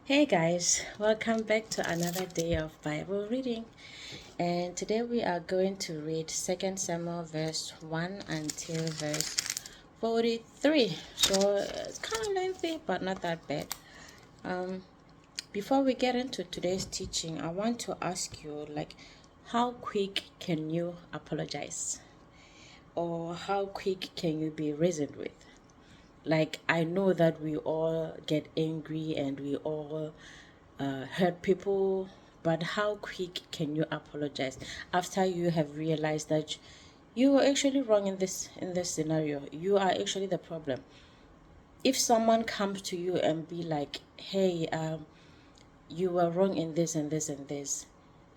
Hey guys, welcome back to another day of Bible reading. And today we are going to read 2 Samuel verse 1 until verse 43. So it's kind of lengthy, but not that bad. Before we get into today's teaching, I want to ask you, how quick can you apologize? Or how quick can you be reasoned with? I know that we all get angry and we all hurt people, but how quick can you apologize after you have realized that you were actually wrong in this scenario? You are actually the problem. If someone comes to you and be like, hey, you were wrong in this and this and this,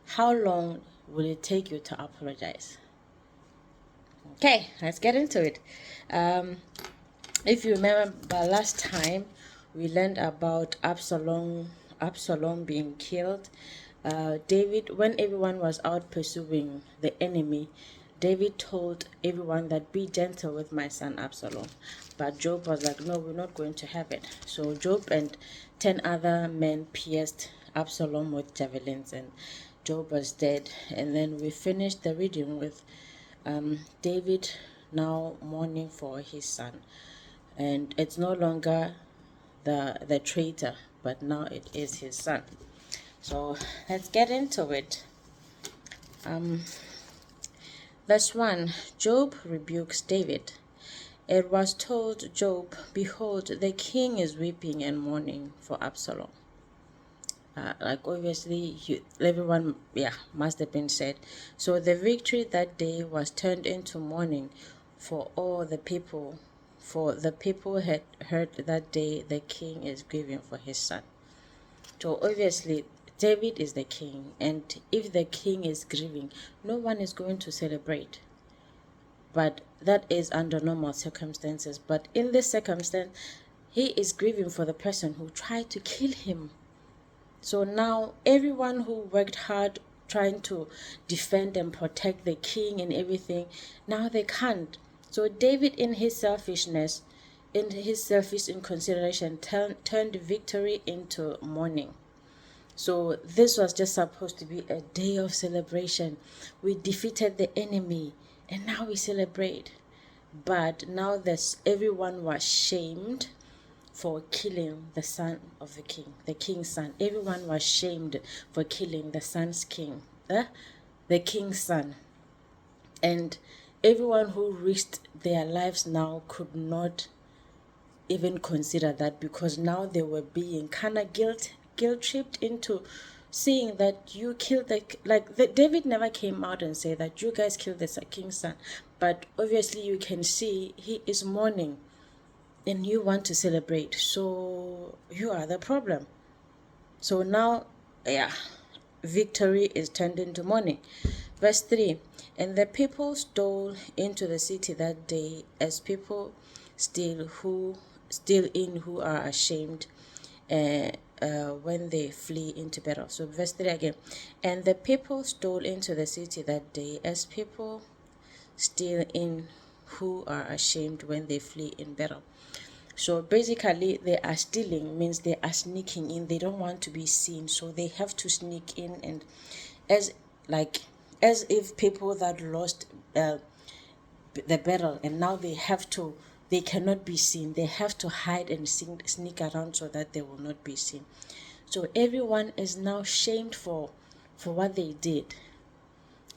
how long will it take you to apologize? Okay, let's get into it. If you remember last time, we learned about Absalom being killed. David, when everyone was out pursuing the enemy, David told everyone that be gentle with my son Absalom. But Joab was like, no, we're not going to have it. So Joab and 10 other men pierced Absalom with javelins, and Joab was dead. And then we finished the reading with David now mourning for his son, and it's no longer the traitor, but now it is his son. So let's get into it. Verse 1, Joab rebukes David. It was told Joab, behold, the king is weeping and mourning for Absalom. Obviously everyone must have been said. So the victory that day was turned into mourning for all the people, for the people had heard that day the king is grieving for his son. So obviously David is the king, and if the king is grieving, no one is going to celebrate. But that is under normal circumstances. But in this circumstance, he is grieving for the person who tried to kill him. So now everyone who worked hard trying to defend and protect the king and everything, now they can't. So David, in his selfishness, in his selfish inconsideration, turned victory into mourning. So this was just supposed to be a day of celebration. We defeated the enemy and now we celebrate. But now everyone was shamed for killing the son of the king's son. Everyone was shamed for killing the king's son. And everyone who risked their lives now could not even consider that, because now they were being kind of guilt-tripped into seeing that you killed David never came out and said that you guys killed the king's son, but obviously you can see he is mourning and you want to celebrate, so you are the problem. So now victory is turned into mourning. Verse 3, and the people stole into the city that day, as people steal in who are ashamed when they flee into battle. So verse 3 again, and the people stole into the city that day, as people steal in who are ashamed when they flee in battle. So basically they are stealing, means they are sneaking in. They don't want to be seen, so they have to sneak in, and as if people that lost the battle and now they cannot be seen, they have to hide and sneak around so that they will not be seen. So everyone is now shamed for what they did.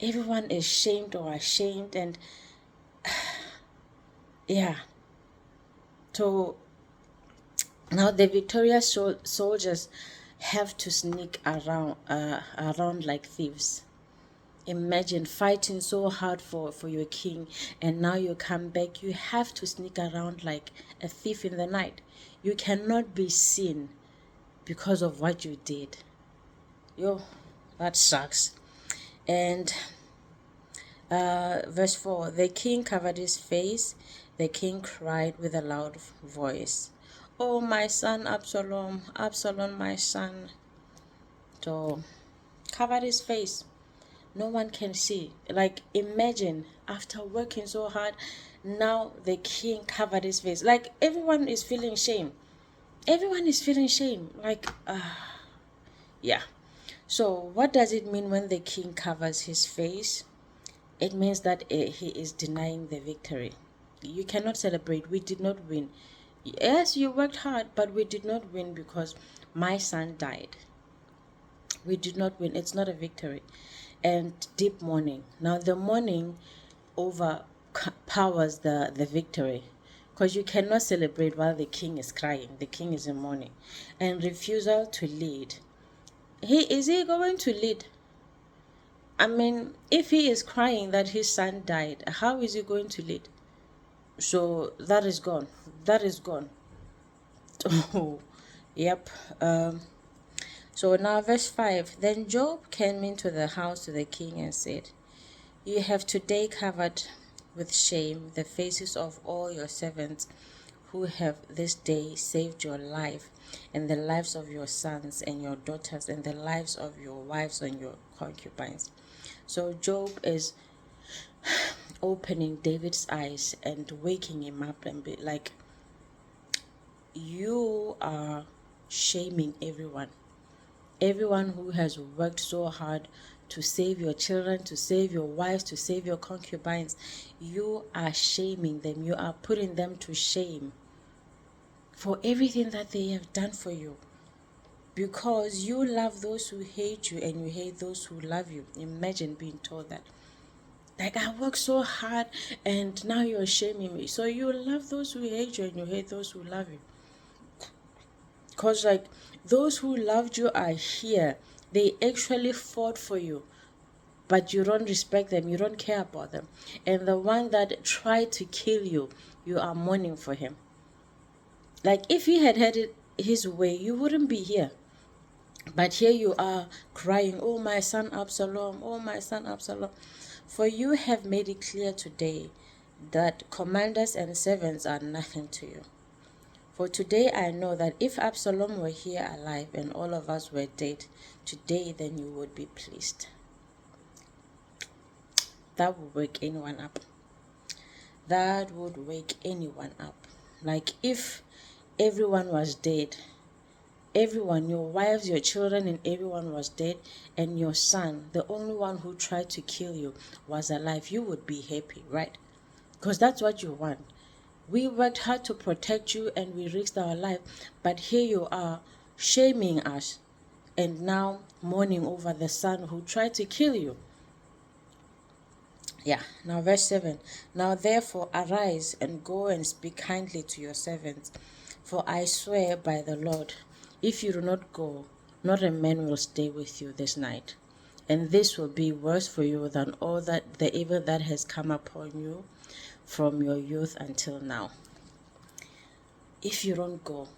Everyone is shamed or ashamed, and so now the victorious soldiers have to sneak around like thieves. Imagine fighting so hard for your king, and now you come back, you have to sneak around like a thief in the night. You cannot be seen because of what you did. That sucks. And verse 4, the king covered his face. The king cried with a loud voice, oh, my son Absalom, Absalom, my son. So covered his face. No one can see. Imagine, after working so hard, now the king covered his face. Everyone is feeling shame. Everyone is feeling shame. Like, yeah. So, what does it mean when the king covers his face? It means that he is denying the victory. You cannot celebrate. We did not win. Yes, you worked hard, but we did not win because my son died. We did not win. It's not a victory. And deep mourning. Now, the mourning overpowers the victory, because you cannot celebrate while the king is crying. The king is in mourning. And refusal to lead. Is he going to lead? I mean, if he is crying that his son died, how is he going to lead? So that is gone. That is gone. Oh, yep. So now verse 5. Then Job came into the house to the king and said, You have today covered with shame the faces of all your servants who have this day saved your life and the lives of your sons and your daughters and the lives of your wives and your concubines. So Job is opening David's eyes and waking him up and be like, you are shaming everyone who has worked so hard to save your children, to save your wives, to save your concubines. You are shaming them. You are putting them to shame for everything that they have done for you, because you love those who hate you and you hate those who love you. Imagine being told that. Like, I work so hard and now you're shaming me. So you love those who hate you and you hate those who love you. Because, like, those who loved you are here. They actually fought for you. But you don't respect them. You don't care about them. And the one that tried to kill you, you are mourning for him. Like, if he had it his way, you wouldn't be here. But here you are crying, oh, my son Absalom, oh, my son Absalom. For you have made it clear today that commanders and servants are nothing to you. For today I know that if Absalom were here alive and all of us were dead, today then you would be pleased. That would wake anyone up. That would wake anyone up. Like, if everyone was dead, everyone, your wives, your children, and everyone was dead, and your son, the only one who tried to kill you, was alive, you would be happy, right? Because that's what you want. We worked hard to protect you and we risked our life, but here you are shaming us and now mourning over the son who tried to kill you. Yeah, now verse 7. Now therefore arise and go and speak kindly to your servants, for I swear by the Lord, if you do not go, not a man will stay with you this night. And this will be worse for you than all that the evil that has come upon you from your youth until now. If you don't go,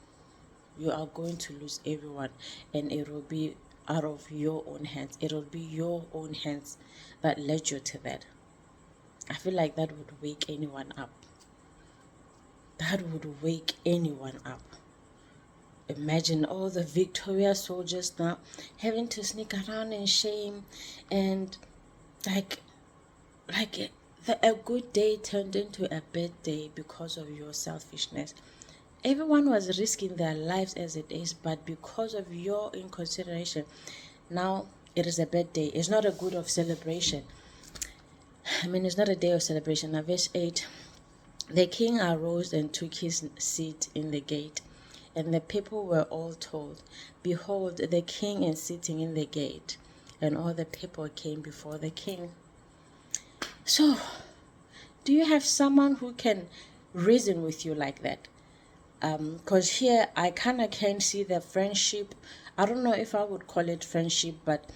you are going to lose everyone, and it will be out of your own hands. It will be your own hands that led you to that. I feel like that would wake anyone up. That would wake anyone up. Imagine all the victorious soldiers now having to sneak around in shame, and like a good day turned into a bad day because of your selfishness. Everyone was risking their lives as it is, but because of your inconsideration, now it is a bad day. It's not a good of celebration. I mean, it's not a day of celebration. Now, verse 8. The king arose and took his seat in the gate, and the people were all told, Behold, the king is sitting in the gate. And all the people came before the king. So, do you have someone who can reason with you like that? Because here I kind of can see the friendship. I don't know if I would call it friendship, but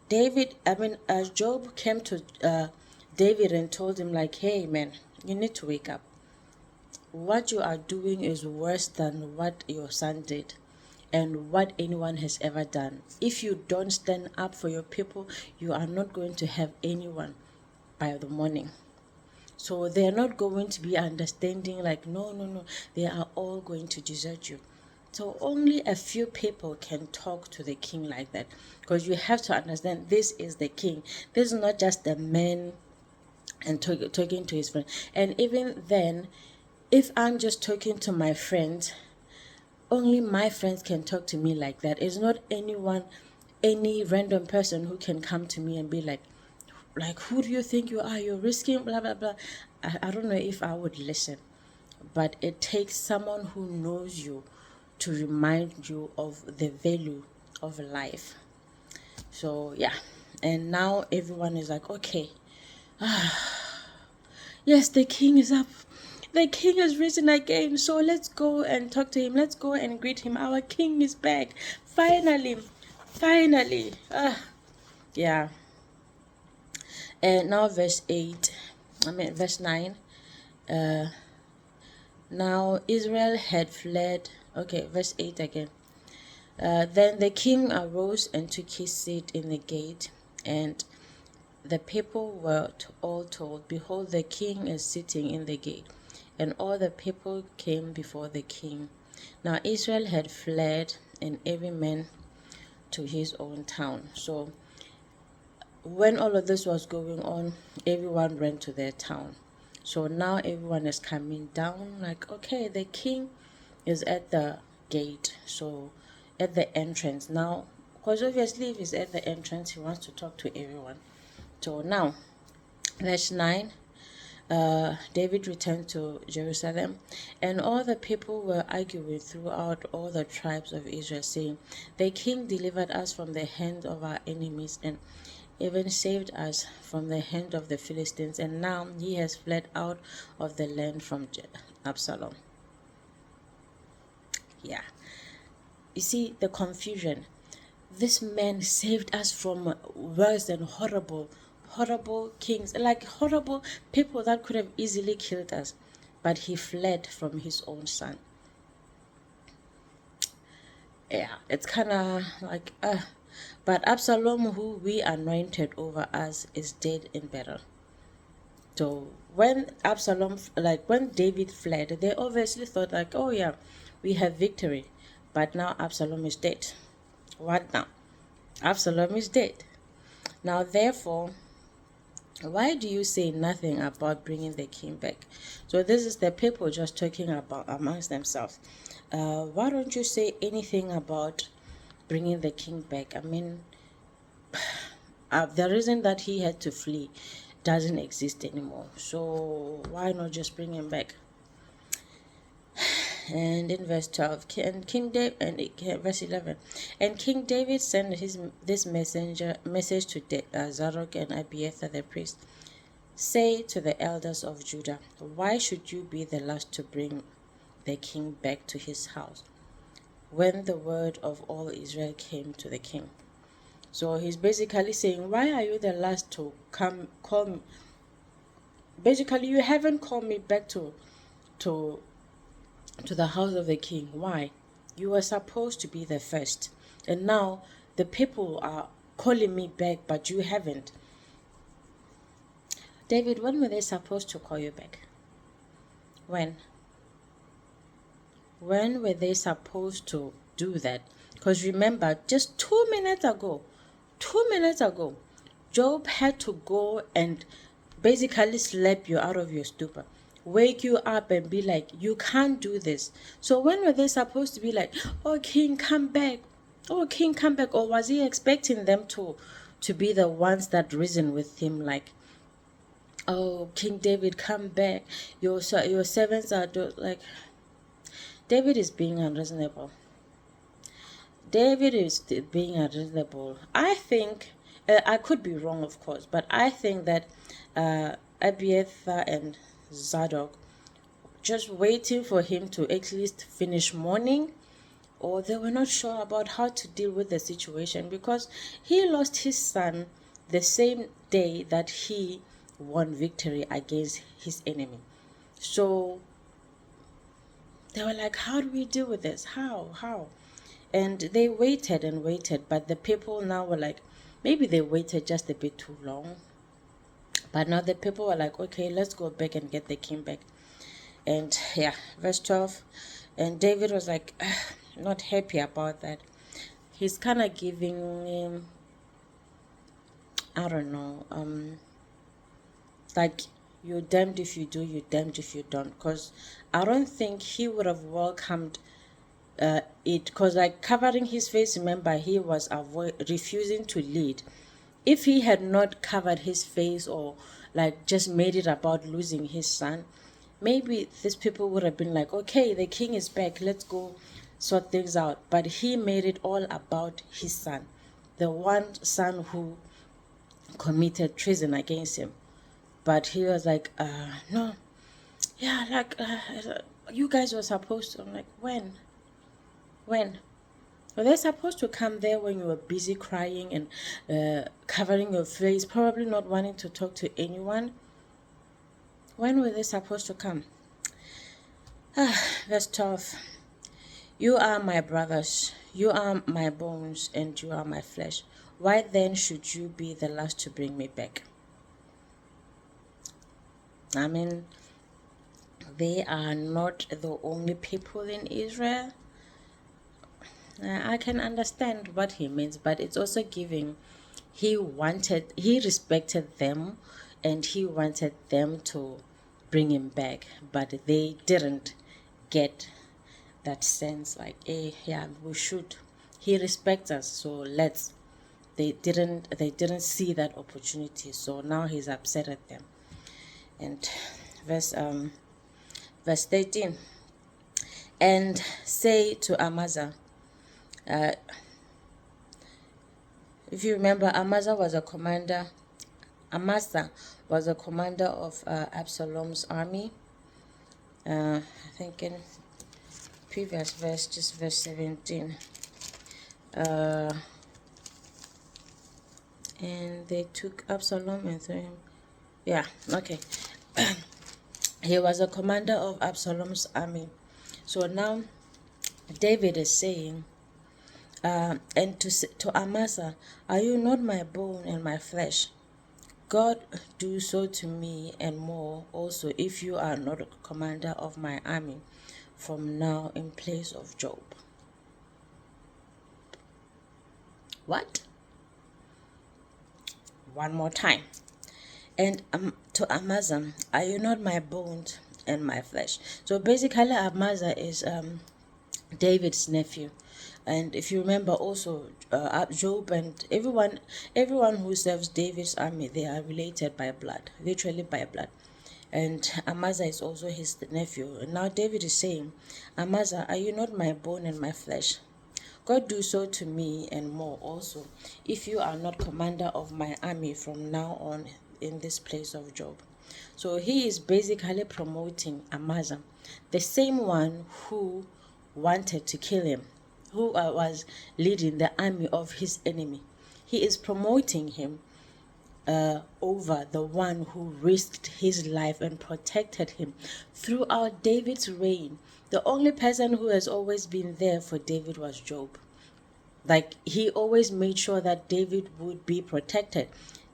Job came to David and told him, like, hey man, you need to wake up. What you are doing is worse than what your son did and what anyone has ever done. If you don't stand up for your people, you are not going to have anyone by the morning. So they're not going to be understanding, like, no, they are all going to desert you. So only a few people can talk to the king like that, because you have to understand, this is the king. This is not just a man and talking to his friend. And even then, if I'm just talking to my friend, only my friends can talk to me like that. It's not any random person who can come to me and be like, who do you think you are? You're risking blah blah blah. I don't know if I would listen, but it takes someone who knows you to remind you of the value of life. So yeah, and now everyone is like, okay, yes, the king is up. The king has risen again. So let's go and talk to him. Let's go and greet him. Our king is back. Finally. Finally. Yeah. And now verse 9. Now Israel had fled. Okay, verse 8 again. Then the king arose and took his seat in the gate, and the people were all told, behold, the king is sitting in the gate. And all the people came before the king. Now Israel had fled, and every man to his own town. So when all of this was going on, everyone ran to their town. So now everyone is coming down, like, okay, the king is at the gate, so at the entrance now, because obviously if he's at the entrance, he wants to talk to everyone. So now, verse 9, David returned to Jerusalem, and all the people were arguing throughout all the tribes of Israel, saying, the king delivered us from the hand of our enemies, and even saved us from the hand of the Philistines, and now he has fled out of the land from Absalom. Yeah. You see the confusion. This man saved us from worse than horrible kings, like horrible people that could have easily killed us. But he fled from his own son. Yeah, it's kind of like, but Absalom, who we anointed over us, is dead in battle. So when when David fled, they obviously thought like, oh yeah, we have victory. But now Absalom is dead. What now? Absalom is dead. Now therefore, why do you say nothing about bringing the king back? So this is the people just talking about amongst themselves. Why don't you say anything about bringing the king back? I mean, the reason that he had to flee doesn't exist anymore. So why not just bring him back? And in verse 12, and King David, and verse 11, and King David sent this message to Zadok and Abiathar the priest. Say to the elders of Judah, why should you be the last to bring the king back to his house? When the word of all Israel came to the king. So he's basically saying, why are you the last to call me? Basically, you haven't called me back to the house of the king. Why? You were supposed to be the first. And now the people are calling me back, but you haven't. David, when were they supposed to call you back? When? When were they supposed to do that? Because remember, just 2 minutes ago, Job had to go and basically slap you out of your stupor, wake you up and be like, you can't do this. So when were they supposed to be like, oh king, come back, oh king, come back? Or was he expecting them to be the ones that reason with him, like, oh King David, come back, your servants are like. David is being unreasonable. I think, I could be wrong, of course, but I think that Abiathar and Zadok just waiting for him to at least finish mourning, or they were not sure about how to deal with the situation, because he lost his son the same day that he won victory against his enemy. So they were like, how do we deal with this? How? And they waited and waited, but the people now were like, maybe they waited just a bit too long. But now the people were like, okay, let's go back and get the king back. And yeah, verse 12. And David was like, not happy about that. He's kind of giving him, I don't know, like, you're damned if you do, you're damned if you don't. Because I don't think he would have welcomed it, because like covering his face, remember, he was refusing to lead. If he had not covered his face, or like just made it about losing his son, maybe these people would have been like, okay, the king is back, let's go sort things out. But he made it all about his son, the one son who committed treason against him. But he was like, no, yeah, like, you guys were supposed to. I'm like, when? Were they supposed to come there when you were busy crying and covering your face, probably not wanting to talk to anyone? When were they supposed to come? Verse 12. You are my brothers, you are my bones, and you are my flesh. Why then should you be the last to bring me back? I mean, they are not the only people in Israel. I can understand what he means, but it's also giving, he respected them, and he wanted them to bring him back, but they didn't get that sense, like, hey, yeah, we should. He respects us, so let's. They didn't see that opportunity, so now he's upset at them. And verse 13, and say to Amasa, if you remember, Amasa was a commander of Absalom's army. I think in previous verse, just verse 17. And they took Absalom and threw him. Yeah, okay. He was a commander of Absalom's army. So now David is saying, and to Amasa, are you not my bone and my flesh? God do so to me and more also, if you are not a commander of my army from now in place of Joab. What? One more time. And to Amasa, are you not my bones and my flesh? So basically, Amasa is David's nephew. And if you remember also, Joab and everyone who serves David's army, they are related by blood, literally by blood. And Amasa is also his nephew. And now David is saying, Amasa, are you not my bone and my flesh? God do so to me and more also, if you are not commander of my army from now on in this place of Joab. So he is basically promoting Amasa, the same one who wanted to kill him, who was leading the army of his enemy. He is promoting him over the one who risked his life and protected him throughout David's reign. The only person who has always been there for David was Joab. Like, he always made sure that David would be protected.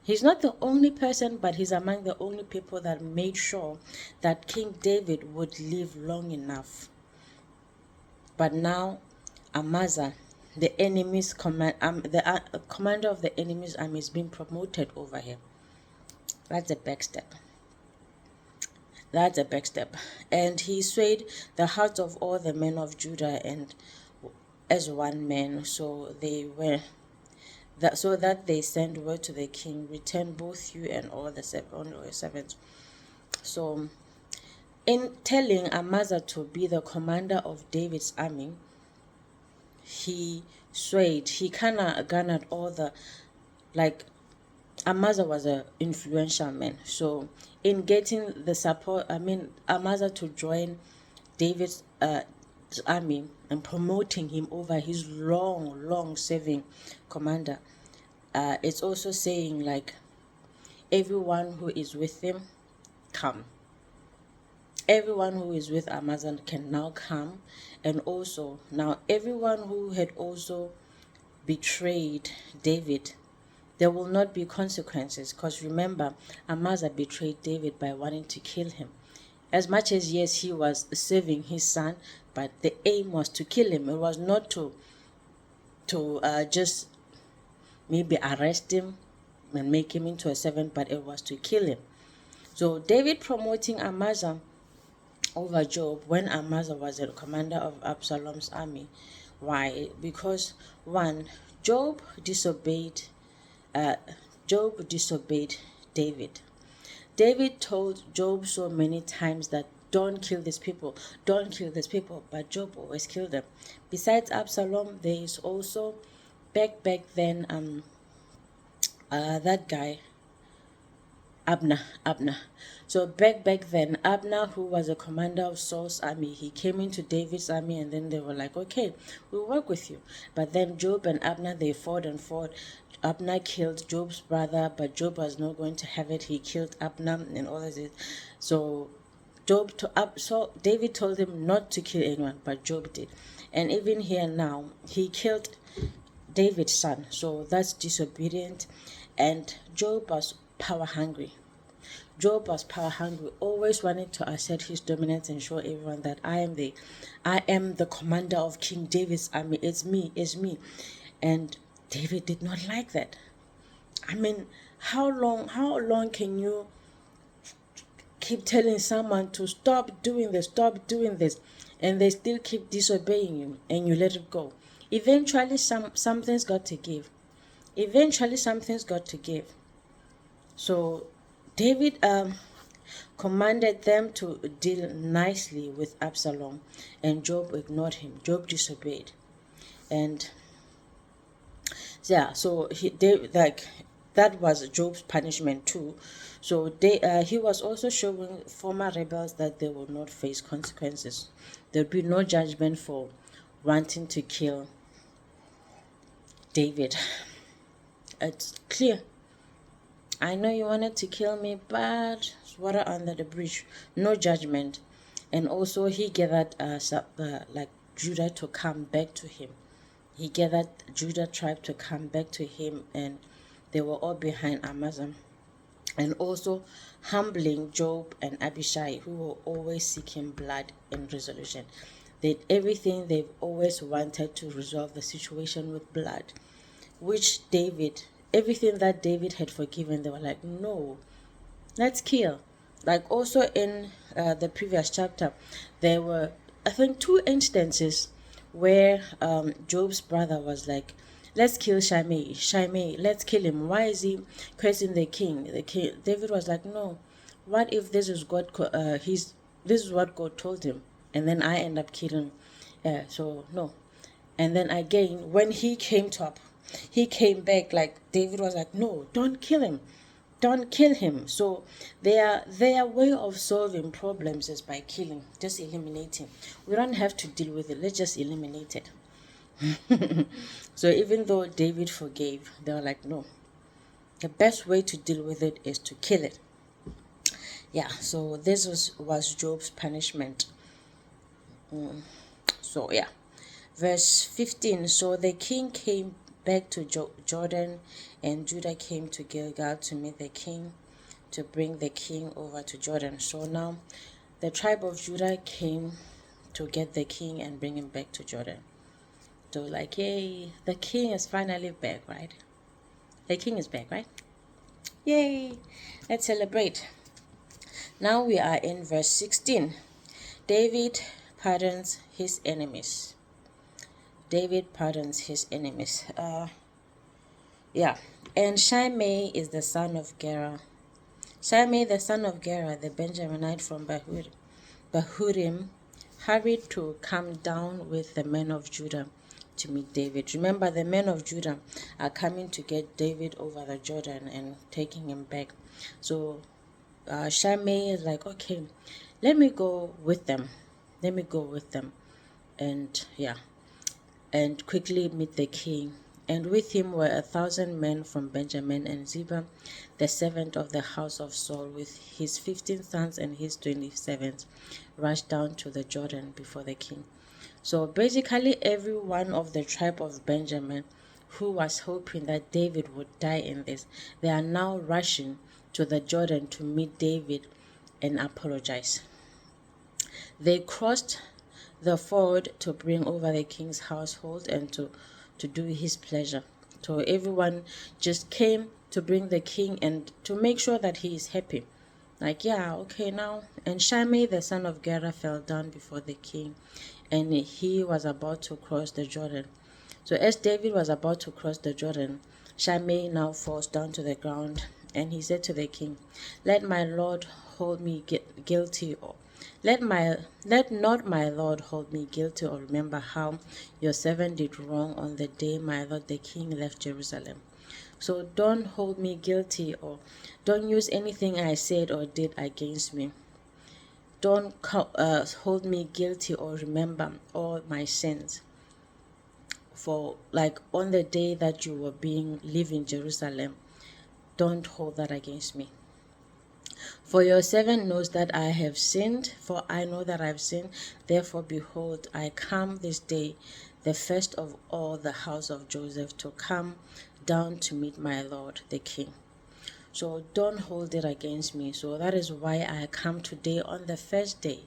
He's not the only person, but he's among the only people that made sure that King David would live long enough. But now, Amasa, the enemy's commander of the enemy's army, is being promoted over him. That's a backstep. And he swayed the hearts of all the men of Judah and as one man. So that they sent word to the king, return both you and all your servants. So in telling Amasa to be the commander of David's army, he kind of garnered all the, like, Amasa was an influential man. So in getting the support, Amasa to join David's army and promoting him over his long serving commander, it's also saying, like, everyone who is with him, come. Everyone who is with Amasa can now come. And also now everyone who had also betrayed David, there will not be consequences, because remember, Amasa betrayed David by wanting to kill him. As much as, yes, he was saving his son, but the aim was to kill him. It was not to just maybe arrest him and make him into a servant, but it was to kill him. So David promoting Amasa over Joab when Amasa was the commander of Absalom's army. Why? Because one, Job disobeyed. Uh, Job disobeyed David. David told Job so many times that don't kill these people, don't kill these people, but Job always killed them. Besides Absalom, there is also back then that guy Abner. So back then, Abner, who was a commander of Saul's army, he came into David's army, and then they were like, "Okay, we'll work with you." But then Job and Abner, they fought and fought. Abner killed Job's brother, but Job was not going to have it. He killed Abner and all of this. So so David told him not to kill anyone, but Job did. And even here now, he killed David's son. So that's disobedient. And Job was power hungry. Job was power hungry, always wanted to assert his dominance and show everyone that I am the commander of King David's army. It's me. And David did not like that. I mean, how long can you keep telling someone to stop doing this, and they still keep disobeying you, and you let it go? Eventually something's got to give. So David commanded them to deal nicely with Absalom, and Job ignored him. Job disobeyed. And yeah, so that was Job's punishment too. So he was also showing former rebels that they will not face consequences. There will be no judgment for wanting to kill David. It's clear. I know you wanted to kill me, but water under the bridge, no judgment. And also he gathered Judah to come back to him. He gathered Judah tribe to come back to him, and they were all behind Amasa. And also humbling Job and Abishai, who were always seeking blood and resolution. They did everything they've always wanted to resolve the situation with blood, which everything that David had forgiven, they were like, no, let's kill. Like also in the previous chapter, there were, I think, 2 instances where Job's brother was like, let's kill Shimei, let's kill him. Why is he cursing the king? David was like, no, what if this is what God told him, and then I end up killing? So no. And then again, when he came back, like David was like, no, don't kill him. So their way of solving problems is by killing, just eliminating. We don't have to deal with it. Let's just eliminate it. So even though David forgave, they were like, no, the best way to deal with it is to kill it. Yeah, so this was Job's punishment. So yeah, verse 15. So the king came back to Jordan, and Judah came to Gilgal to meet the king, to bring the king over to Jordan. So now the tribe of Judah came to get the king and bring him back to Jordan. So like, yay, the king is finally back, right? The king is back, right? Yay, let's celebrate. Now we are in verse 16. David pardons his enemies. Yeah, and Shimei is the son of Gera. The Benjaminite from Bahurim, hurried to come down with the men of Judah to meet David. Remember, the men of Judah are coming to get David over the Jordan and taking him back. So Shimei is like, okay, let me go with them. And yeah, and quickly meet the king. And with him were 1,000 men from Benjamin, and Ziba, the servant of the house of Saul, with his 15 sons and his 20 servants, rushed down to the Jordan before the king. So basically every one of the tribe of Benjamin who was hoping that David would die in this, they are now rushing to the Jordan to meet David and apologize. They crossed the ford to bring over the king's household and to do his pleasure. So everyone just came to bring the king and to make sure that he is happy. Like, yeah, okay, now. And Shimei, the son of Gera, fell down before the king, and he was about to cross the Jordan. So as David was about to cross the Jordan, Shimei now falls down to the ground, and he said to the king, "Let my lord hold me guilty, or let not my lord hold me guilty, or remember how your servant did wrong on the day my lord the king left Jerusalem. So don't hold me guilty, or don't use anything I said or did against me. Don't hold me guilty or remember all my sins. For like on the day that you were live in Jerusalem, don't hold that against me. For your servant knows that I have sinned, for I know that I have sinned. Therefore, behold, I come this day, the first of all the house of Joseph, to come down to meet my lord the king. So don't hold it against me. So that is why I come today on the first day,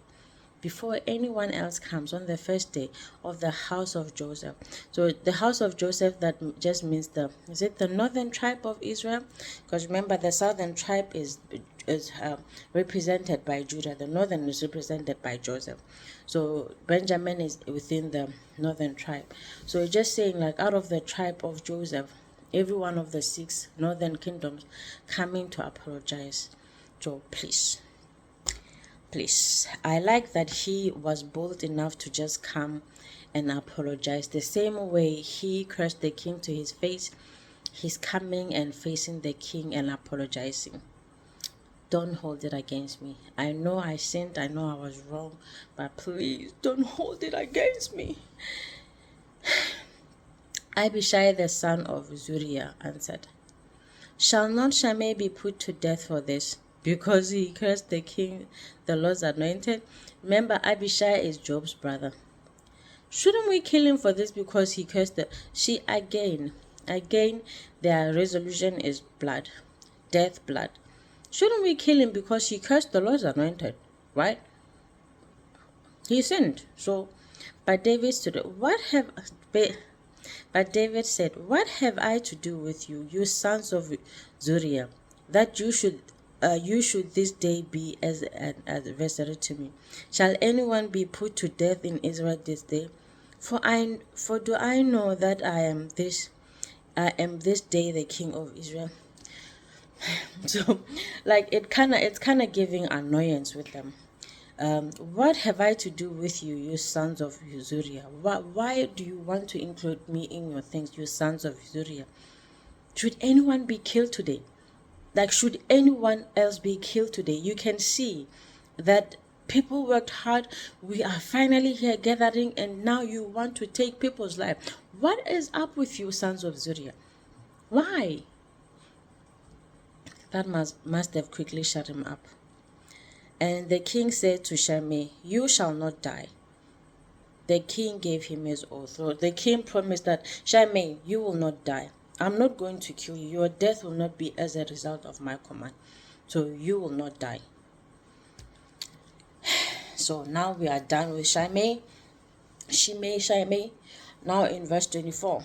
before anyone else comes, on the first day of the house of Joseph. So the house of Joseph, that just means is it the northern tribe of Israel? Because remember, the southern tribe is represented by Judah. The northern is represented by Joseph. So Benjamin is within the northern tribe. So it's just saying, like, out of the tribe of Joseph, every one of the 6 northern kingdoms coming to apologize. So please, I like that he was bold enough to just come and apologize. The same way he cursed the king to his face, he's coming and facing the king and apologizing. Don't hold it against me. I know I sinned, I know I was wrong, but please don't hold it against me. Abishai the son of Zuriah answered, "Shall not Shimei be put to death for this, because he cursed the king, the Lord's anointed?" Remember, Abishai is Job's brother. "Shouldn't we kill him for this because he cursed the..." Again, their resolution is blood, death, blood. Shouldn't we kill him because he cursed the Lord's anointed, right? He sinned. So, but David said, "What have I to do with you, you sons of Zuriah, that you should this day be as an adversary to me? Shall anyone be put to death in Israel this day? For do I know that I am this day the king of Israel?" So, like, it's kind of giving annoyance with them. What have I to do with you, you sons of Uzuriah? Why do you want to include me in your things, you sons of Uzuriah? Should anyone be killed today? Like, should anyone else be killed today? You can see that people worked hard. We are finally here gathering, and now you want to take people's life. What is up with you, sons of Uzuriah? Why? That must have quickly shut him up. And the king said to Shimei, "You shall not die." The king gave him his oath. So the king promised that, "Shimei, you will not die. I'm not going to kill you. Your death will not be as a result of my command. So you will not die." So now we are done with Shimei. Now in verse 24.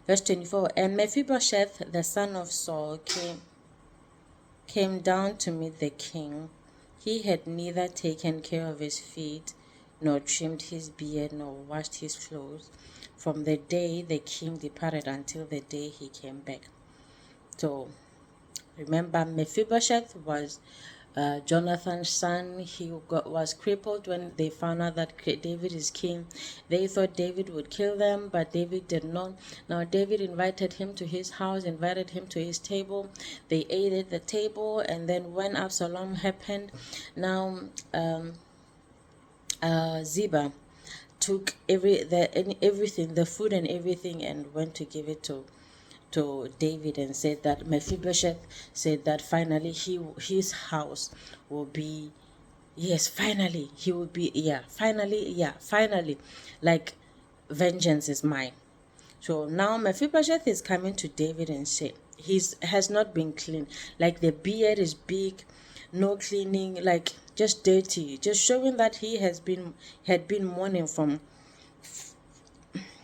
Verse 24. And Mephibosheth, the son of Saul, came down to meet the king. He had neither taken care of his feet, nor trimmed his beard, nor washed his clothes, from the day the king departed until the day he came back. So, remember, Mephibosheth was Jonathan's son. He was crippled when they found out that David is king. They thought David would kill them, but David did not. Now David invited him to his house, invited him to his table. They ate at the table, and then when Absalom happened, now Ziba took everything, the food and everything, and went to give it to David, and said that Mephibosheth said that finally his house will be, yes, finally he will be, finally, like, vengeance is mine. So now Mephibosheth is coming to David and say has not been clean, like the beard is big, no cleaning, like just dirty, just showing that he had been mourning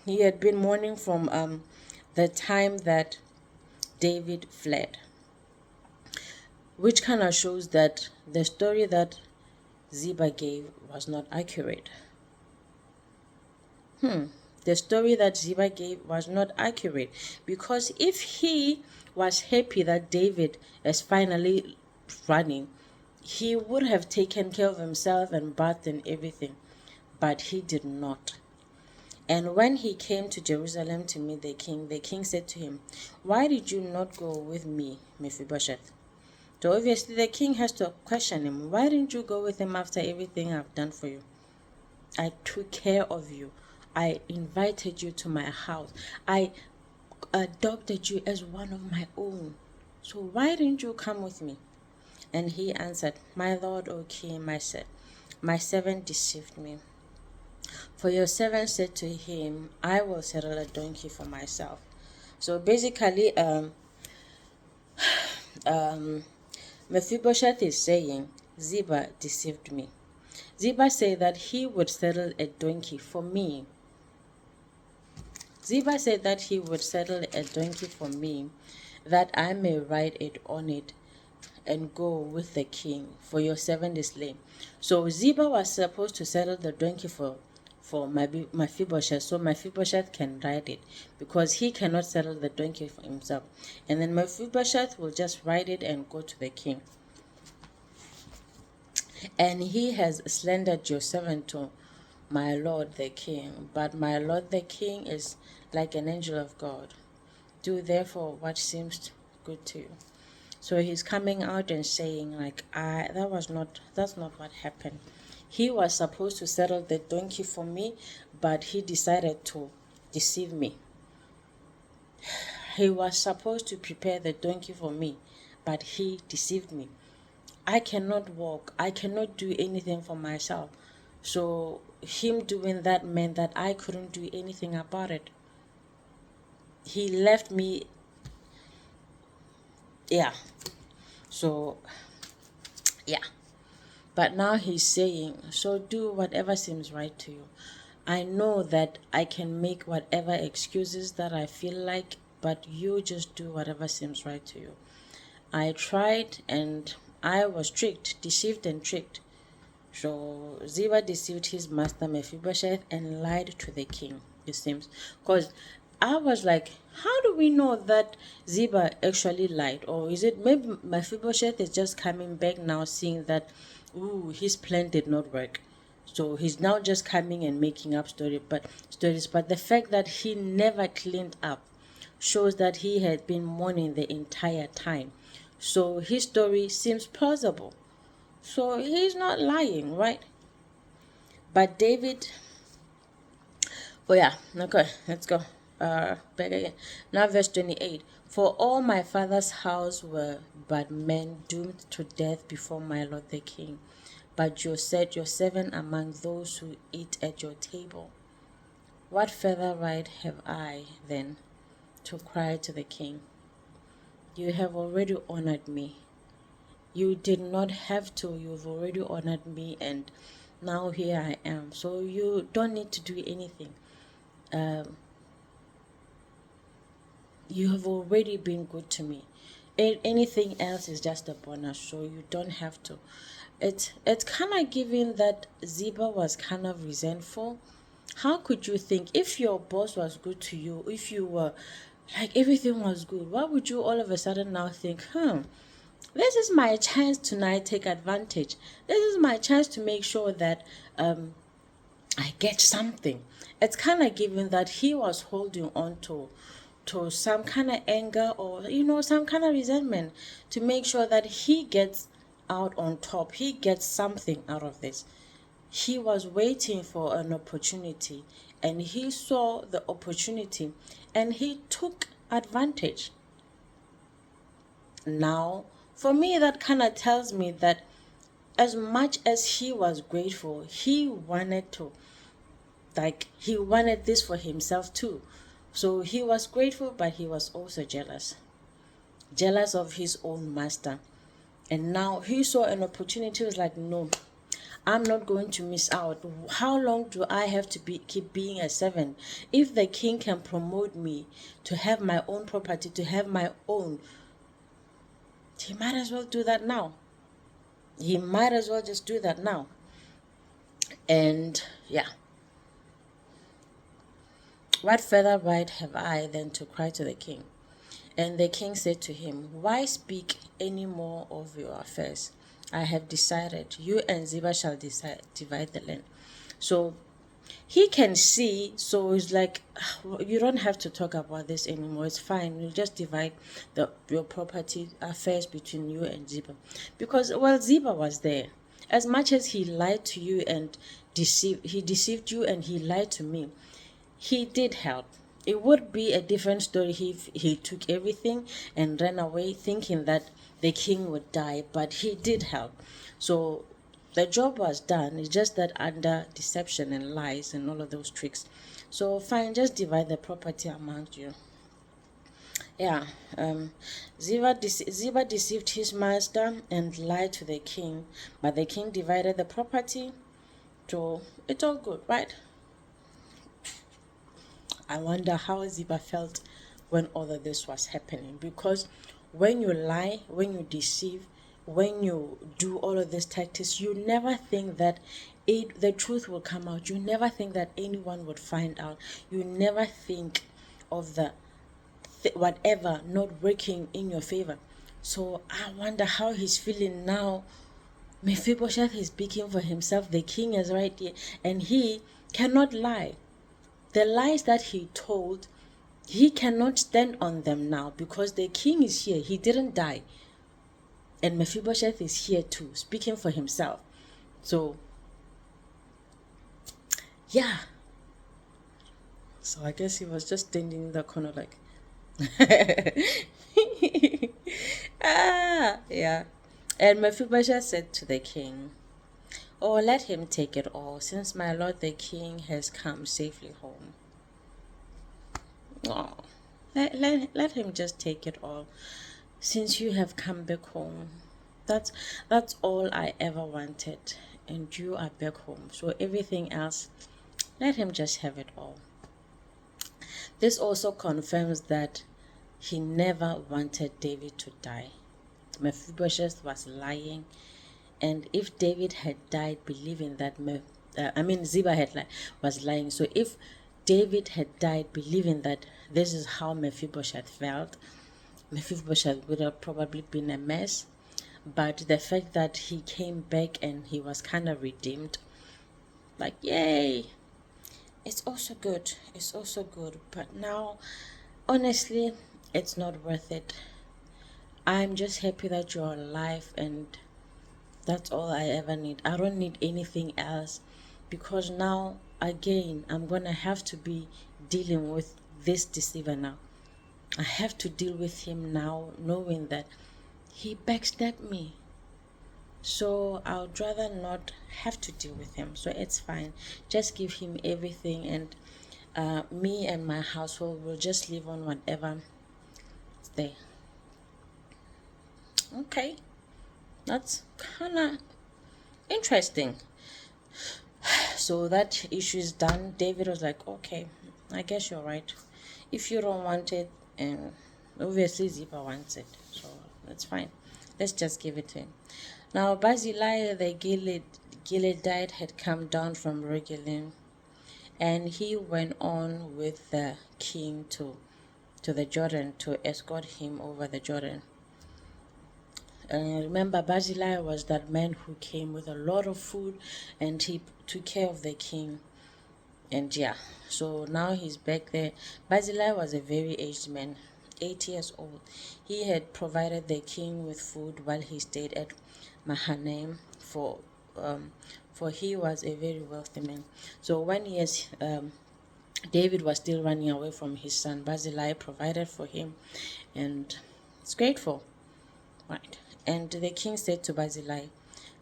he had been mourning from the time that David fled, which kind of shows that the story that Ziba gave was not accurate. The story that Ziba gave was not accurate, because if he was happy that David is finally running, he would have taken care of himself and bathed and everything, but he did not. And when he came to Jerusalem to meet the king said to him, "Why did you not go with me, Mephibosheth?" So obviously the king has to question him. Why didn't you go with him after everything I've done for you? I took care of you. I invited you to my house. I adopted you as one of my own. So why didn't you come with me? And he answered, "My lord, O king, my servant deceived me. For your servant said to him, I will settle a donkey for myself." So basically, Mephibosheth is saying, Ziba deceived me. Ziba said that he would settle a donkey for me. Ziba said that he would settle a donkey for me, that I may ride it on it and go with the king, for your servant is lame. So Ziba was supposed to settle the donkey for Mephibosheth, so Mephibosheth can ride it, because he cannot settle the donkey for himself. And then Mephibosheth will just ride it and go to the king. And he has slandered your servant to my lord the king, but my lord the king is like an angel of God. Do therefore what seems good to you. So he's coming out and saying, like, that's not what happened. He was supposed to settle the donkey for me, but he decided to deceive me. He was supposed to prepare the donkey for me, but he deceived me. I cannot walk. I cannot do anything for myself. So him doing that meant that I couldn't do anything about it. He left me. Yeah. So, yeah. But now he's saying, so do whatever seems right to you. I know that I can make whatever excuses that I feel like, but you just do whatever seems right to you. I tried and I was tricked, deceived and tricked. So Ziba deceived his master Mephibosheth and lied to the king, it seems. Because I was like, how do we know that Ziba actually lied? Or is it maybe Mephibosheth is just coming back now seeing that, ooh, his plan did not work. So he's now just coming and making up stories. But the fact that he never cleaned up shows that he had been mourning the entire time. So his story seems plausible. So he's not lying, right? But David, oh yeah, okay, let's go. Back again. Now verse 28. For all my father's house were but men doomed to death before my lord the king. But you set your servant among those who eat at your table. What further right have I, then, to cry to the king? You have already honored me. You did not have to. You've already honored me, and now here I am. So you don't need to do anything. You have already been good to me. Anything else is just a bonus, so you don't have to. It's kind of giving that Ziba was kind of resentful. How could you think, if your boss was good to you, if you were like everything was good, why would you all of a sudden now think, this is my chance to now take advantage. This is my chance to make sure that I get something. It's kind of given that he was holding on to some kind of anger, or some kind of resentment, to make sure that he gets out on top. He gets something out of this. He was waiting for an opportunity, and he saw the opportunity and he took advantage. Now, for me, that kind of tells me that as much as he was grateful, he wanted this for himself too. So he was grateful, but he was also jealous of his own master. And now he saw an opportunity. He was like, no, I'm not going to miss out. How long do I have to keep being a servant? If the king can promote me to have my own property, to have my own, he might as well do that now. He might as well just do that now. And yeah. What further right have I than to cry to the king? And the king said to him, why speak any more of your affairs? I have decided, you and Ziba shall divide the land. So he can see, so it's like, you don't have to talk about this anymore. It's fine. You'll just divide your property affairs between you and Ziba. Because, well, Ziba was there. As much as he lied to you and he deceived you and he lied to me, he did help. It would be a different story if he took everything and ran away thinking that the king would die, but he did help. So the job was done. It's just that under deception and lies and all of those tricks. So fine, just divide the property amongst you. Yeah, Ziba deceived his master and lied to the king, but the king divided the property. So it's all good, right? I wonder how Ziba felt when all of this was happening, because when you lie, when you deceive, when you do all of these tactics, you never think that the truth will come out. You never think that anyone would find out. You never think of the whatever not working in your favor. So I wonder how he's feeling now. Mephibosheth is speaking for himself. The king is right here, and he cannot lie. The lies that he told, he cannot stand on them now because the king is here. He didn't die. And Mephibosheth is here too, speaking for himself. So, yeah. So I guess he was just standing in the corner like, yeah. And Mephibosheth said to the king, oh, let him take it all, since my lord the king has come safely home. Oh, let him just take it all, since you have come back home. That's all I ever wanted, and you are back home. So everything else, let him just have it all. This also confirms that he never wanted David to die. Mephibosheth was lying, and if David had died believing that Ziba was lying. So if David had died believing that this is how Mephibosheth felt, Mephibosheth would have probably been a mess. But the fact that he came back and he was kind of redeemed, like, yay, it's also good. It's also good. But now, honestly, it's not worth it. I'm just happy that you're alive, and that's all I ever need. I don't need anything else, because now, again, I'm going to have to be dealing with this deceiver now. I have to deal with him now, knowing that he backstabbed me. So I would rather not have to deal with him. So it's fine. Just give him everything, and me and my household will just live on whatever is there. Okay. That's kind of interesting. So that issue is done. David was like, okay, I guess you're right. If you don't want it, and obviously Ziba wants it, so that's fine. Let's just give it to him. Now Barzillai the Gileadite had come down from Rogelim, and he went on with the king to the Jordan to escort him over the Jordan. Remember, Barzillai was that man who came with a lot of food, and he took care of the king. And yeah, so now he's back there. Barzillai was a very aged man, 8 years old. He had provided the king with food while he stayed at Mahanaim, for he was a very wealthy man. So when David was still running away from his son, Barzillai provided for him, and it's grateful, right? And the king said to Barzillai,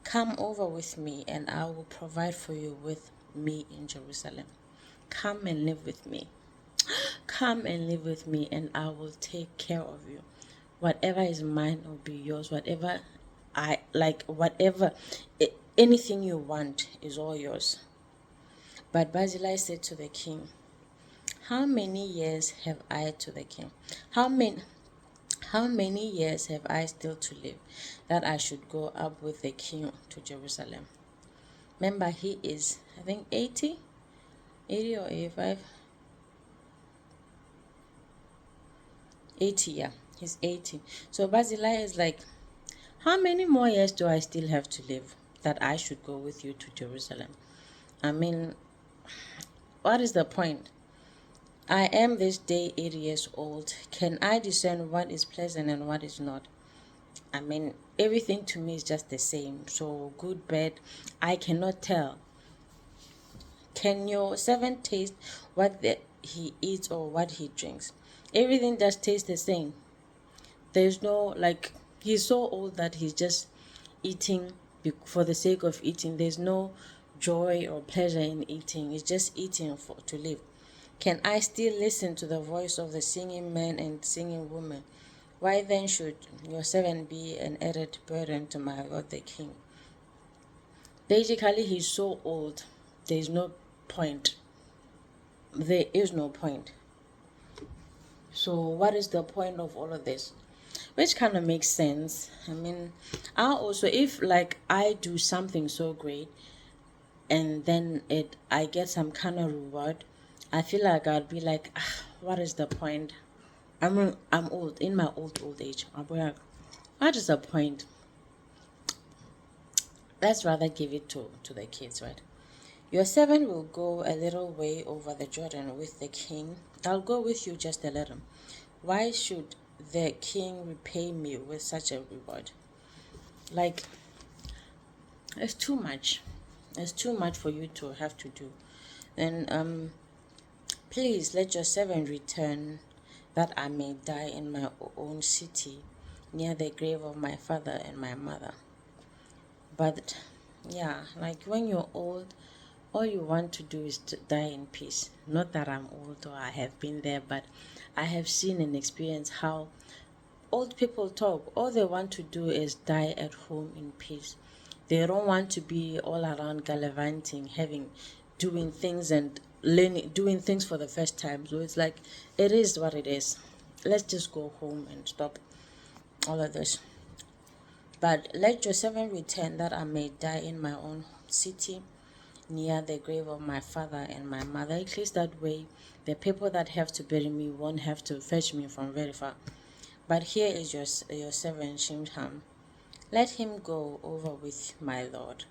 come over with me, and I will provide for you with me in Jerusalem. Come and live with me. Come and live with me, and I will take care of you. Whatever is mine will be yours. Whatever anything you want is all yours. But Barzillai said to the king, how many years have I to the king? How many years have I still to live, that I should go up with the king to Jerusalem? Remember, he is, I think, 80 or 85. 80, yeah. He's 80. So Barzillai is like, how many more years do I still have to live, that I should go with you to Jerusalem? I mean, what is the point? I am this day 80 years old. Can I discern what is pleasant and what is not? I mean, everything to me is just the same. So, good, bad, I cannot tell. Can your servant taste what he eats or what he drinks? Everything just tastes the same. There's no, like, he's so old that he's just eating for the sake of eating. There's no joy or pleasure in eating. It's just eating to live. Can I still listen to the voice of the singing man and singing woman? Why then should your servant be an added burden to my lord the king? Basically, he's so old, there's no point. There is no point. So, what is the point of all of this? Which kind of makes sense. I mean, I also, if like I do something so great and then I get some kind of reward, I feel like I'd be like, what is the point? I'm old, in my old age. I'll be like, what is the point? Let's rather give it to the kids, right? Your servant will go a little way over the Jordan with the king. I'll go with you just a little. Why should the king repay me with such a reward? Like, it's too much. It's too much for you to have to do. Then please let your servant return, that I may die in my own city, near the grave of my father and my mother. But yeah, like when you're old, all you want to do is to die in peace. Not that I'm old or I have been there, but I have seen and experienced how old people talk. All they want to do is die at home in peace. They don't want to be all around gallivanting, doing things and doing things for the first time. So it's like, it is what it is. Let's just go home and stop all of this. But let your servant return, that I may die in my own city, near the grave of my father and my mother. At least that way, the people that have to bury me won't have to fetch me from very far. But here is your servant Shimsham. Let him go over with my lord,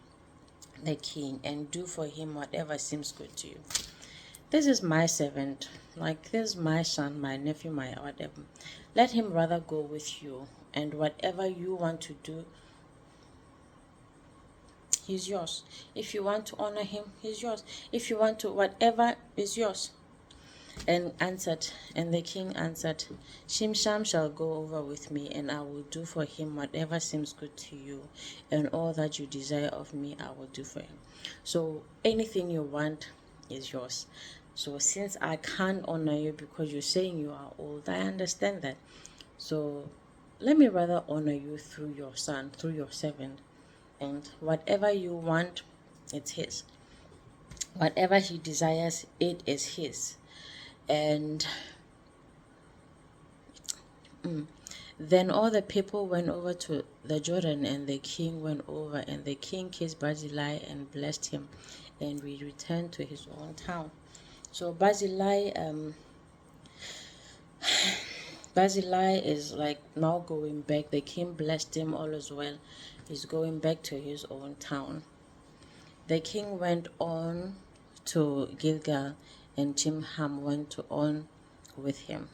the king, and do for him whatever seems good to you. This is my servant, like this is my son, my nephew, my whatever. Let him rather go with you, and whatever you want to do, he's yours. If you want to honor him, he's yours. If you want to, whatever is yours. And the king answered, Shimsham shall go over with me, and I will do for him whatever seems good to you, and all that you desire of me I will do for him. So anything you want is yours. So since I can't honor you because you're saying you are old, I understand that. So let me rather honor you through your son, through your servant, and whatever you want, it's his. Whatever he desires, it is his. And then all the people went over to the Jordan, and the king went over, and the king kissed Barzillai and blessed him, and we returned to his own town. So Barzillai is like now going back. The king blessed him, all as well. He's going back to his own town. The king went on to Gilgal, and Shimsham went on with him.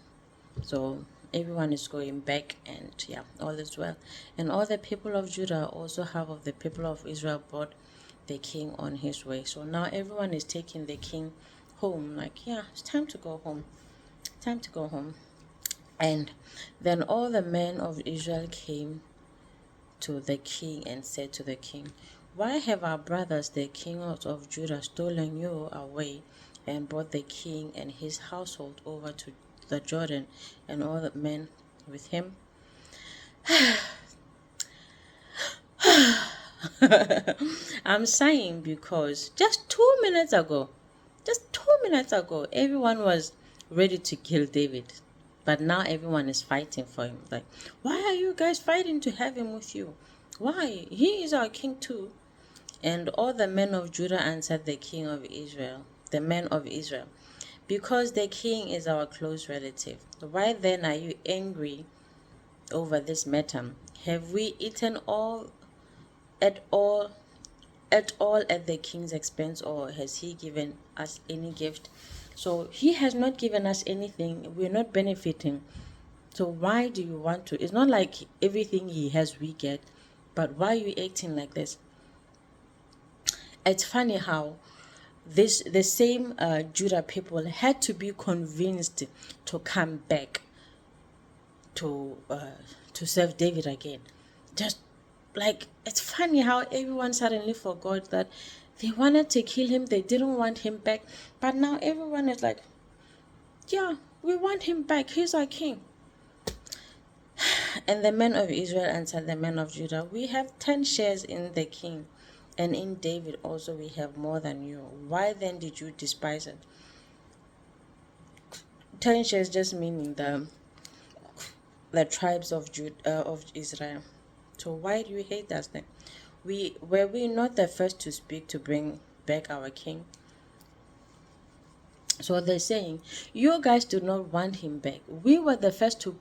So everyone is going back, and yeah, all is well. And all the people of Judah, also half of the people of Israel, brought the king on his way. So now everyone is taking the king home. Like, yeah, it's time to go home. Time to go home. And then all the men of Israel came to the king and said to the king, why have our brothers, the kings of Judah, stolen you away and brought the king and his household over to the Jordan, and all the men with him? I'm saying because just 2 minutes ago, everyone was ready to kill David. But now everyone is fighting for him. Like, why are you guys fighting to have him with you? Why? He is our king too. And all the men of Judah answered the men of Israel, because the king is our close relative. Why then are you angry over this matter? Have we eaten at all at the king's expense, or has he given us any gift? So he has not given us anything. We're not benefiting. So why do you want to? It's not like everything he has we get, but why are you acting like this? It's funny how the same Judah people had to be convinced to come back to serve David again. Just like, it's funny how everyone suddenly forgot that they wanted to kill him, they didn't want him back, but now everyone is like, yeah, we want him back, he's our king. And the men of Israel answered the men of Judah, we have 10 shares in the king, and in David also we have more than you. Why then did you despise it? 10 shares just meaning the tribes of Israel. So why do you hate us then? Were we not the first to speak to bring back our king? So they're saying, you guys do not want him back. We were the first to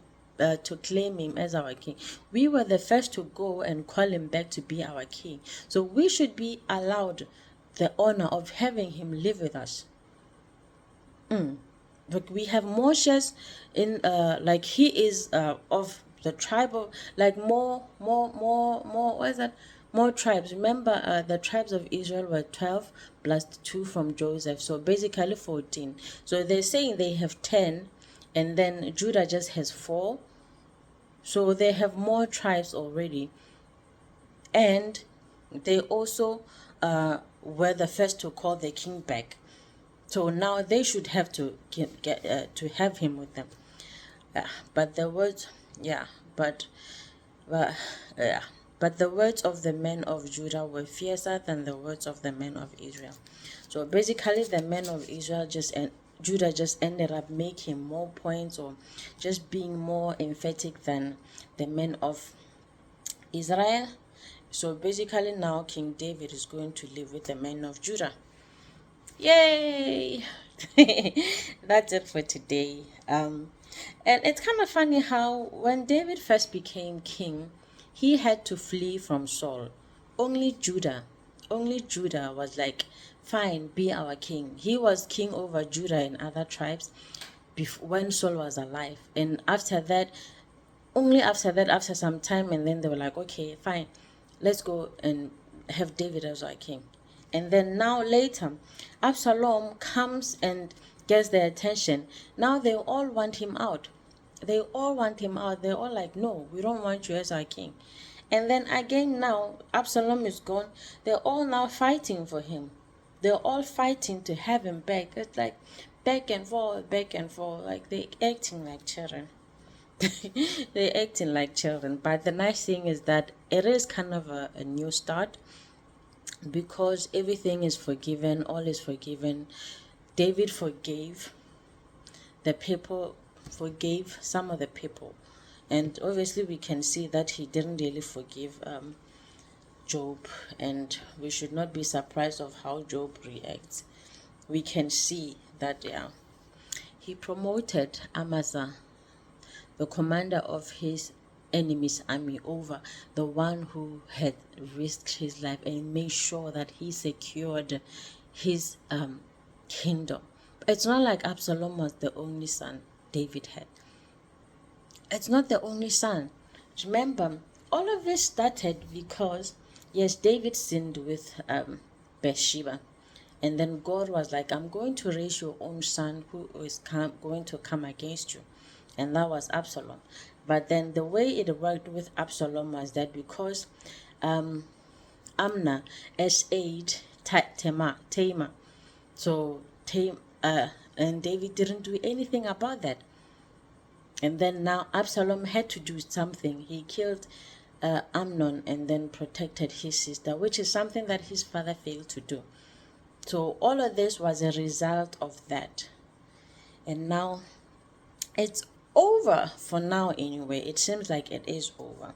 claim him as our king. We were the first to go and call him back to be our king. So we should be allowed the honor of having him live with us. But we have more shares in like he is of the tribe of, like, more what is that, more tribes. Remember, the tribes of Israel were 12 plus 2 from Joseph, so basically 14. So they're saying they have 10, and then Judah just has 4, so they have more tribes already. And they also were the first to call the king back. So now they should have to get to have him with them. But the words, yeah, but yeah, but the words of the men of Judah were fiercer than the words of the men of Israel. So basically, the men of Israel Judah just ended up making more points, or just being more emphatic than the men of Israel. So basically, now King David is going to live with the men of Judah. Yay! That's it for today. And it's kind of funny how when David first became king, he had to flee from Saul. Only Judah, only Judah was like, fine, be our king. He was king over Judah and other tribes when Saul was alive. And after that, after some time, and then they were like, okay, fine, let's go and have David as our king. And then now later, Absalom comes and gets their attention. Now they all want him out. They all want him out. They're all like, no, we don't want you as our king. And then again, now Absalom is gone. They're all now fighting for him. They're all fighting to have him back. It's like back and forth, like they're acting like children. They're acting like children. But the nice thing is that it is kind of a new start, because everything is forgiven, all is forgiven. David forgave the people, forgave some of the people, and obviously we can see that he didn't really forgive Job, and we should not be surprised of how Job reacts. We can see that, yeah, he promoted Amasa, the commander of his enemy's army, over the one who had risked his life and made sure that he secured his kingdom. It's not like Absalom was the only son David had. It's not the only son. Remember, all of this started because, yes, David sinned with Bathsheba. And then God was like, I'm going to raise your own son who is going to come against you. And that was Absalom. But then the way it worked with Absalom was that because Amnon S8 Tamar. So and David didn't do anything about that. And then now Absalom had to do something. He killed Amnon and then protected his sister, which is something that his father failed to do. So all of this was a result of that. And now it's over for now anyway. It seems like it is over.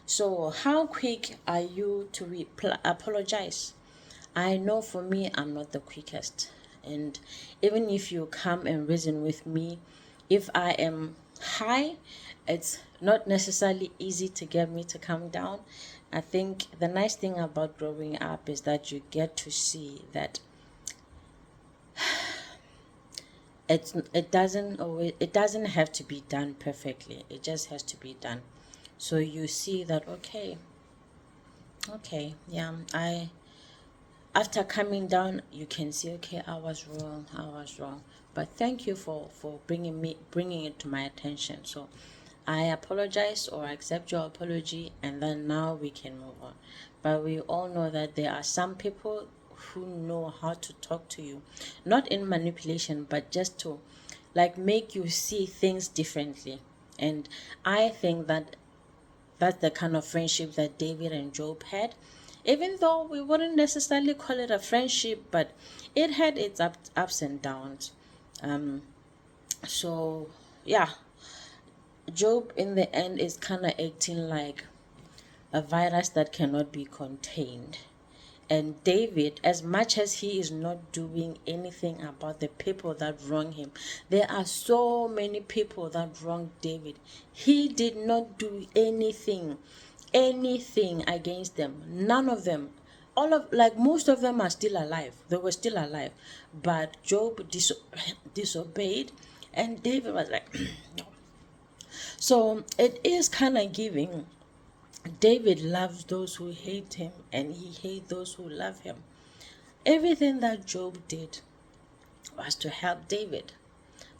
So how quick are you to apologize? I know for me, I'm not the quickest. And even if you come and reason with me, if I am high, it's not necessarily easy to get me to come down. I think the nice thing about growing up is that you get to see that it doesn't have to be done perfectly. It just has to be done. So you see that okay, yeah, after coming down, you can see, okay, I was wrong, but thank you for bringing it to my attention. So I apologize or accept your apology, and then now we can move on. But we all know that there are some people who know how to talk to you, not in manipulation, but just to like make you see things differently. And I think that that's the kind of friendship that David and Job had. Even though we wouldn't necessarily call it a friendship, but it had its ups and downs. So yeah, Job in the end is kind of acting like a virus that cannot be contained. And David, as much as he is not doing anything about the people that wrong him, there are so many people that wronged David. He did not do anything against them. None of them. All of like most of them are still alive. They were still alive. But Job disobeyed, and David was like, no. So it is kind of giving. David loves those who hate him, and he hates those who love him. Everything that Job did was to help David.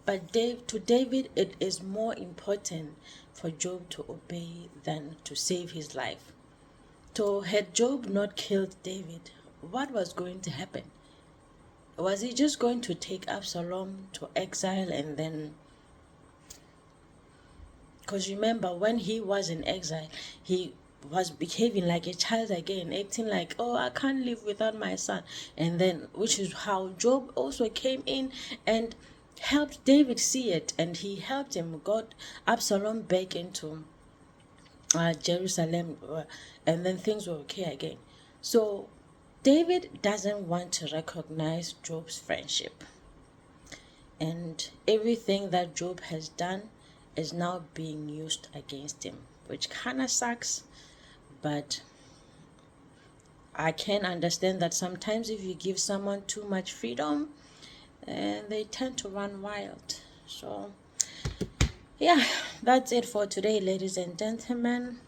But to David, it is more important for Job to obey than to save his life. So had Job not killed David, what was going to happen? Was he just going to take Absalom to exile and then... Because remember, when he was in exile, he was behaving like a child again, acting like, oh, I can't live without my son. And then, which is how Job also came in and helped David see it. And he helped him, got Absalom back into Jerusalem, and then things were okay again. So David doesn't want to recognize Job's friendship. And everything that Job has done is now being used against him, which kind of sucks. But I can understand that sometimes if you give someone too much freedom, they tend to run wild. So yeah, that's it for today, ladies and gentlemen.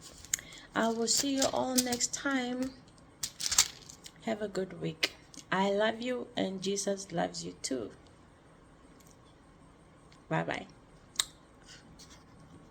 I will see you all next time. Have a good week. I love you, and Jesus loves you too. Bye bye.